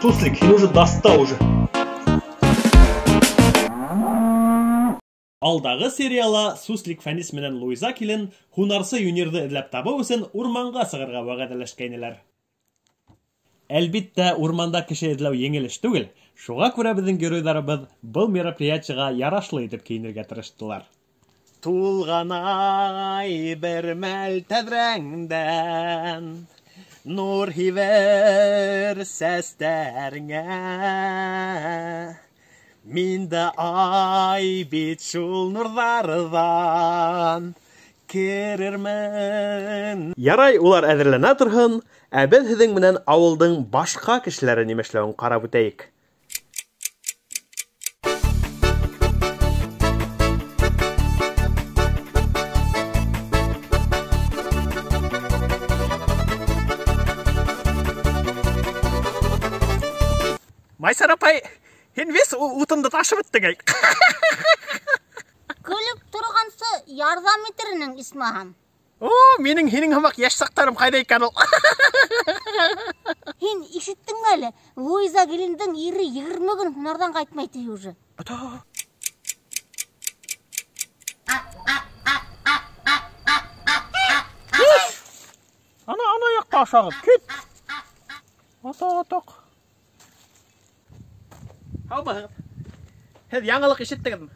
Суслик, һин уже даста уже. Алдағы сериала Суслик Фәнис менән Луиза килен һунарсы Юнирды эҙләп табыу өсөн урманға сығырға вәғәҙәләшкәйнеләр. Әлбиттә, урманда кеше эҙләү еңел эш түгел. Шуға күрә беҙҙең геройҙарыбыҙ был мероприятиеға ярашлы итеп кейенергә тырыштылар. Тулғанай бер мәл тәҙрәңдән, нур һибер сәстәреңә. Мин дә ай бит шул нурҙарҙан керермен. Ярай, улар әҙерләнә торһон, ә беҙ һеҙҙең менән ауылдың башҡа кешеләре нимәшләүен ҡарап үтәйек. Майсар апай, һин вес утынды ташып иттең. Көлөп торғансы ярҙам итерһең, исмаһам. Минең һинең һымаҡ йәш саҡтарым ҡайҙа икән ул? Һин ишеттеңме әле? Луиза Гелендең ире 20 көн һунарҙан ҡайтмай ти уже. Ана яҡта ашағыҙ, кит. Атаҡ. Һаумыһығыҙ. Һеҙ яңылыҡ ишеттегеҙме?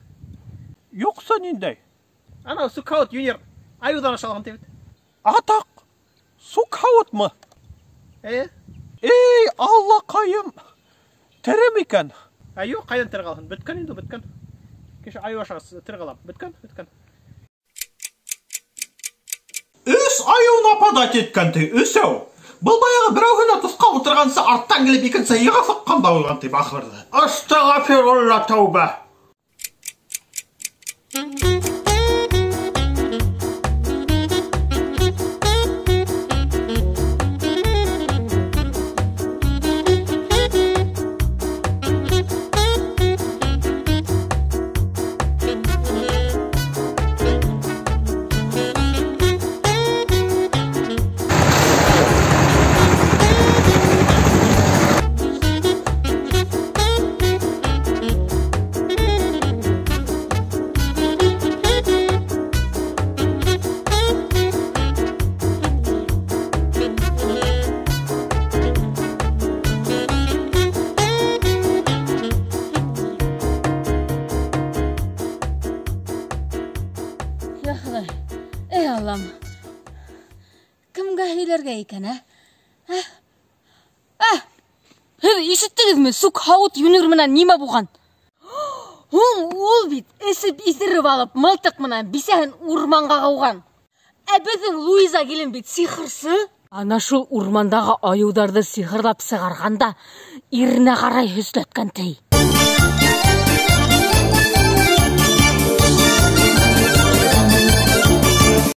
Юҡса ниндәй? Анау Сүкһауыт Юнир айыуҙан ашалған тибет. Атаҡ! Сүкһауытмы? Эй, Аллаҡайым! Терем икән? Юҡ, ҡайҙан тере ҡалһын? Бөткән инде, бөткән. Кеше айыу ашағас тере ҡалам. Бөткән. 3 айыу нападать иткән ти, 3. Был баяғы берәү генә тусҡа ултырғансы арттан килеп икенсе йыға сыҡҡанда уйған ти бахырҙы. Астағфирулла тәүбә. Эй Аллам, кемгә һөйләргә икән, Һеҙ ишеттегеҙме, Сүкһауыт Юнир менән нимә булған? Ул бит эсеп иҫереп алып, мылтыҡ менән бисәһен урманға ҡыуған. Ә беҙҙең Луиза Гелен бит сихырсы. Ана шул урмандағы айыуҙарҙы сихырлап сығарғанда, иренә ҡарай һөсләткән ти.